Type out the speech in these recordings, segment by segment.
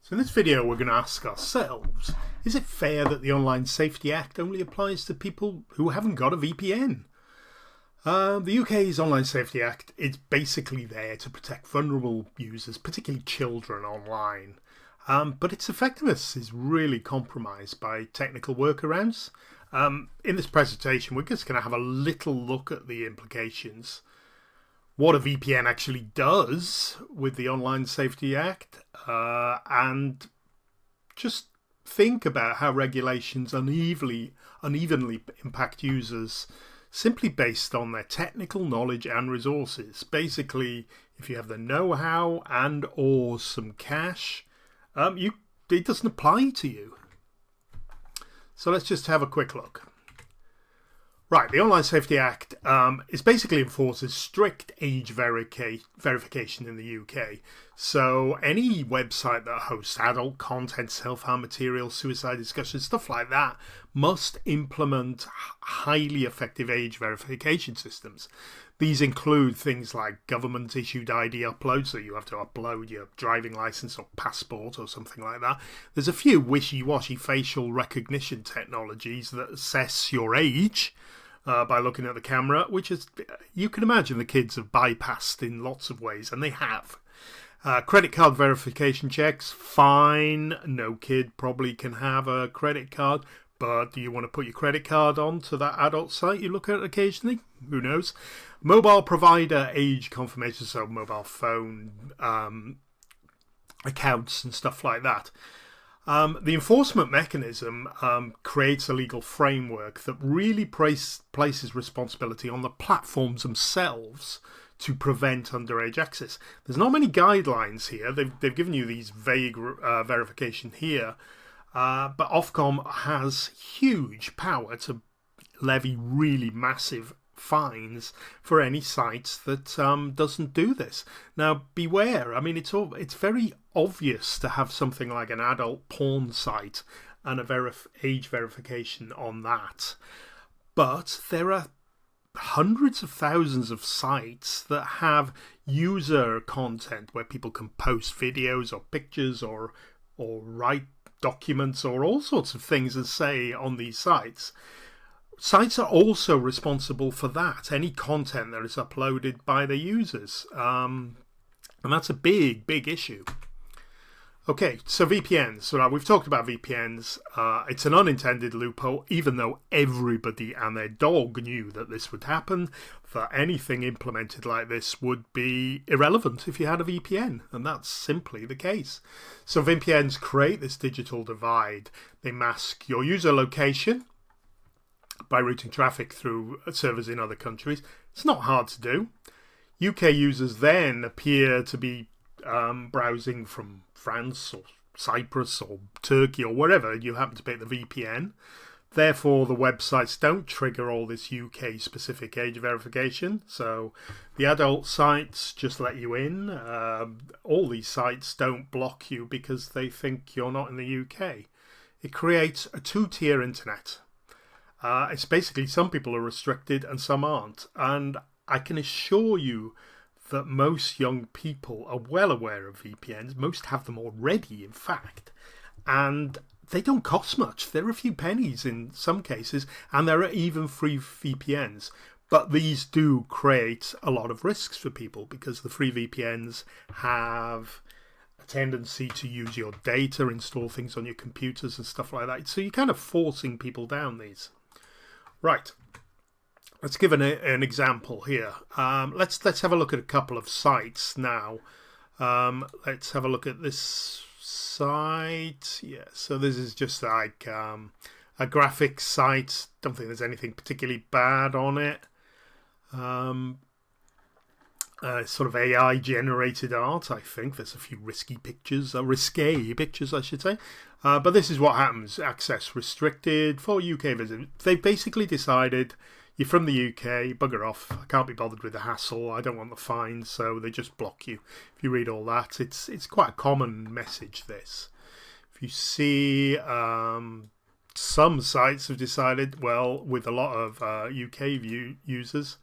So in this video we're going to ask ourselves, is it fair that the Online Safety Act only applies to people who haven't got a VPN? The UK's Online Safety Act is basically there to protect vulnerable users, particularly children online. But its effectiveness is really compromised by technical workarounds. In this presentation we're just going to have a little look at the implications, what a VPN actually does with the Online Safety Act, and just think about how regulations unevenly impact users simply based on their technical knowledge and resources. Basically, if you have the know-how and or some cash, it doesn't apply to you. So let's just have a quick look. Right, the Online Safety Act is basically enforces strict age verification in the UK. So any website that hosts adult content, self-harm material, suicide discussions, stuff like that, must implement highly effective age verification systems. These include things like government-issued ID upload, so you have to upload your driving license or passport or something like that. There's a few wishy-washy facial recognition technologies that assess your age by looking at the camera, which is, you can imagine, the kids have bypassed in lots of ways, and they have. Credit card verification checks, fine. No kid probably can have a credit card, but do you want to put your credit card onto that adult site you look at occasionally? Who knows? Mobile provider age confirmation, so mobile phone accounts and stuff like that. The enforcement mechanism creates a legal framework that really places responsibility on the platforms themselves to prevent underage access. There's not many guidelines here. They've given you these vague verification here, but Ofcom has huge power to levy really massive fines for any sites that doesn't do this. Now beware, I mean, it's very obvious to have something like an adult porn site and a age verification on that, but there are hundreds of thousands of sites that have user content where people can post videos or pictures or write documents or all sorts of things and say on these sites. Sites are also responsible for that, any content that is uploaded by the users. And that's a big issue. Okay, so VPNs. So now we've talked about VPNs. It's an unintended loophole, even though everybody and their dog knew that this would happen. For anything implemented like this would be irrelevant if you had a VPN, and that's simply the case. So VPNs create this digital divide. They mask your user location by routing traffic through servers in other countries. It's not hard to do. UK users then appear to be browsing from France or Cyprus or Turkey or wherever you happen to pick the VPN. Therefore, the websites don't trigger all this UK specific age verification. So the adult sites just let you in. All these sites don't block you because they think you're not in the UK. It creates a two-tier internet. It's basically some people are restricted and some aren't. And I can assure you that most young people are well aware of VPNs. Most have them already, in fact. And they don't cost much. They're a few pennies in some cases, and there are even free VPNs. But these do create a lot of risks for people because the free VPNs have a tendency to use your data, install things on your computers and stuff like that. So you're kind of forcing people down these. Right. Let's give an example here. Let's have a look at a couple of sites now. Let's have a look at this site. Yeah, so this is just like a graphics site. Don't think there's anything particularly bad on it. Sort of AI generated art, I think. There's a few risky pictures, risque pictures, I should say. But this is what happens. Access restricted for UK visitors. They've basically decided, you're from the UK, bugger off. I can't be bothered with the hassle. I don't want the fines, so they just block you. If you read all that, it's quite a common message, this. If you see some sites have decided, well, with a lot of UK users,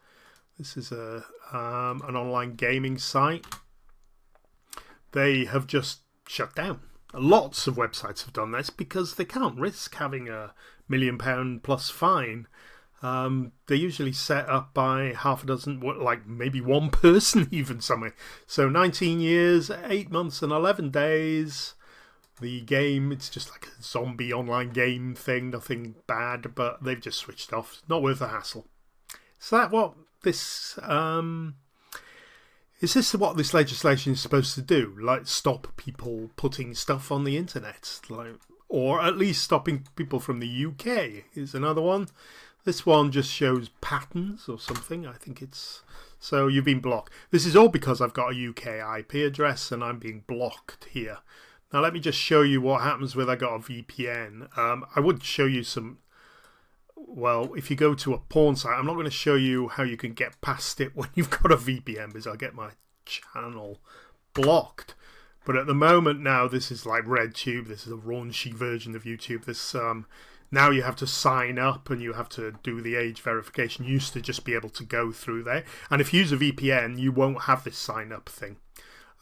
this is an online gaming site. They have just shut down. Lots of websites have done this because they can't risk having a £1 million plus fine. They're usually set up by half a dozen, like maybe one person even somewhere. So 19 years, 8 months and 11 days. The game, it's just like a zombie online game thing, nothing bad, but they've just switched off. Not worth the hassle. So that what this is this what this legislation is supposed to do? Like stop people putting stuff on the internet, like, or at least stopping people from the UK is another one. This one just shows patterns or something. I think it's so you've been blocked. This is all because I've got a UK IP address and I'm being blocked here. Now let me just show you what happens when I got a VPN. I would show you some. Well, if you go to a porn site, I'm not going to show you how you can get past it when you've got a VPN because I'll get my channel blocked. But at the moment now, this is like RedTube. This is a raunchy version of YouTube. This now you have to sign up and you have to do the age verification. You used to just be able to go through there. And if you use a VPN, you won't have this sign up thing.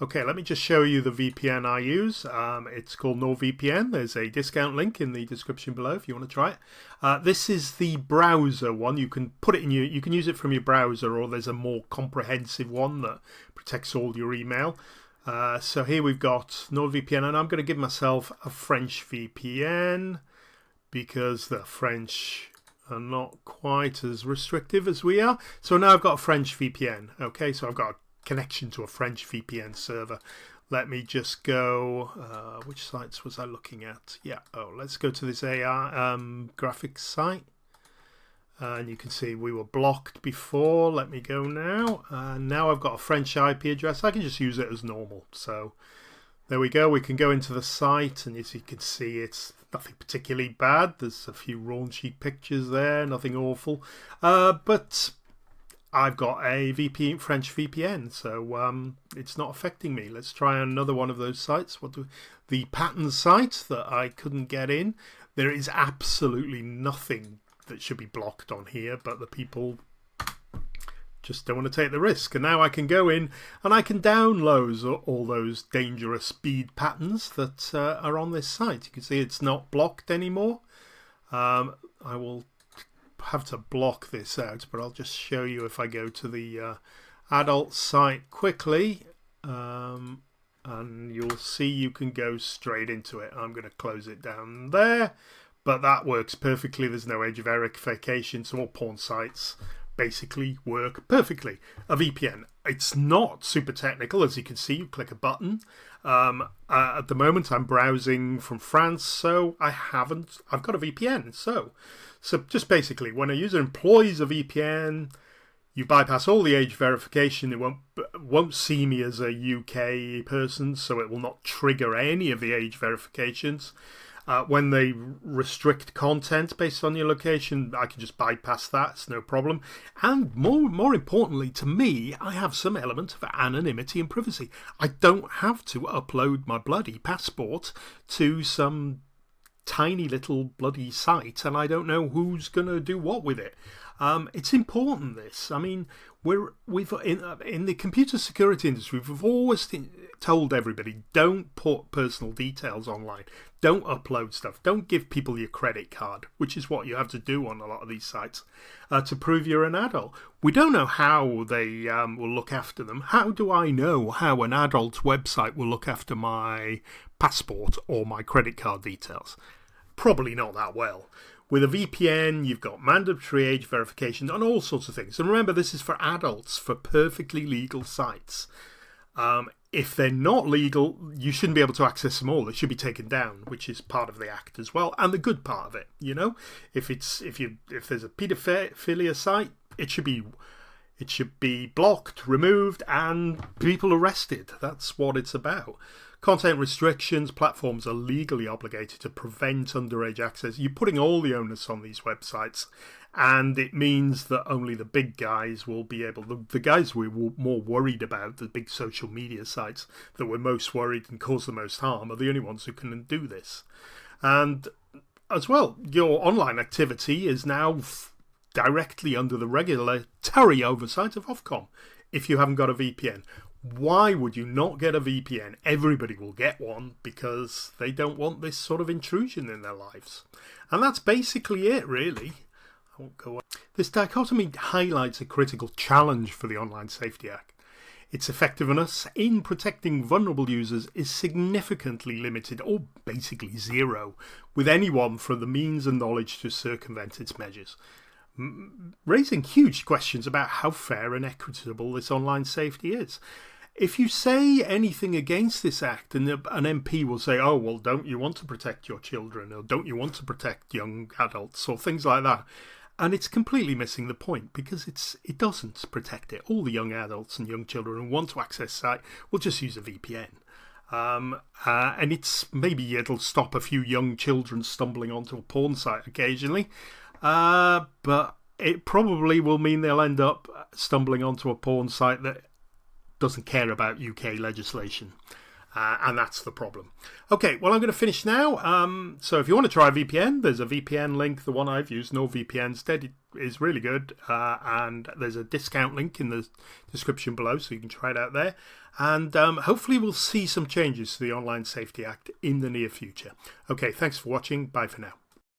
Okay, let me just show you the VPN I use. It's called NordVPN. There's a discount link in the description below if you want to try it. This is the browser one. You can put it in you can use it from your browser, or there's a more comprehensive one that protects all your email. So here we've got NordVPN, and I'm going to give myself a French VPN because the French are not quite as restrictive as we are. So now I've got a French VPN. Okay, so I've got a connection to a French VPN server. Let me just go, which sites was I looking at? Yeah, let's go to this AR graphics site. And you can see we were blocked before. Let me go now. Now I've got a French IP address. I can just use it as normal. So there we go. We can go into the site, and as you can see, it's nothing particularly bad. There's a few raunchy pictures there, nothing awful. But I've got a French VPN, so it's not affecting me. Let's try another one of those sites. The pattern site that I couldn't get in. There is absolutely nothing that should be blocked on here, but the people just don't want to take the risk. And now I can go in and I can download all those dangerous speed patterns that are on this site. You can see it's not blocked anymore. I will have to block this out, but I'll just show you if I go to the adult site quickly, and you'll see you can go straight into it. I'm going to close it down there, but that works perfectly. There's no age verification, so all porn sites basically work perfectly. A VPN, it's not super technical. As you can see, you click a button. At the moment I'm browsing from France, so I've got a VPN. So just basically, when a user employs a VPN, you bypass all the age verification. It won't see me as a UK person, so it will not trigger any of the age verifications. When they restrict content based on your location, I can just bypass that. It's no problem. And more importantly to me, I have some element of anonymity and privacy. I don't have to upload my bloody passport to some tiny little bloody site, and I don't know who's going to do what with it. It's important, this. I mean, we've in the computer security industry, we've always told everybody, don't put personal details online. Don't upload stuff. Don't give people your credit card, which is what you have to do on a lot of these sites to prove you're an adult. We don't know how they will look after them. How do I know how an adult website will look after my passport or my credit card details? Probably not that well. With a VPN, you've got mandatory age verification and all sorts of things. And remember, this is for adults, for perfectly legal sites. If they're not legal, you shouldn't be able to access them all. They should be taken down, which is part of the act as well, and the good part of it. You know, if there's a paedophilia site, it should be blocked, removed, and people arrested. That's what it's about. Content restrictions, platforms are legally obligated to prevent underage access. You're putting all the onus on these websites, and it means that only the big guys will be able, the guys we're more worried about, the big social media sites that we're most worried and cause the most harm, are the only ones who can do this. And as well, your online activity is now directly under the regulatory oversight of Ofcom if you haven't got a VPN. Why would you not get a VPN? Everybody will get one because they don't want this sort of intrusion in their lives. And that's basically it, really. I won't go on. This dichotomy highlights a critical challenge for the Online Safety Act. Its effectiveness in protecting vulnerable users is significantly limited, or basically zero, with anyone from the means and knowledge to circumvent its measures, raising huge questions about how fair and equitable this online safety is. If you say anything against this act, and an MP will say, oh, well, don't you want to protect your children, or don't you want to protect young adults, or things like that, and it's completely missing the point, because it doesn't protect it. All the young adults and young children who want to access site will just use a VPN. And maybe it'll stop a few young children stumbling onto a porn site occasionally, but it probably will mean they'll end up stumbling onto a porn site that doesn't care about UK legislation. And that's the problem. Okay, well, I'm going to finish now. So if you want to try a VPN, there's a VPN link. The one I've used, NordVPN, is really good. And there's a discount link in the description below, so you can try it out there. And hopefully we'll see some changes to the Online Safety Act in the near future. Okay, thanks for watching. Bye for now.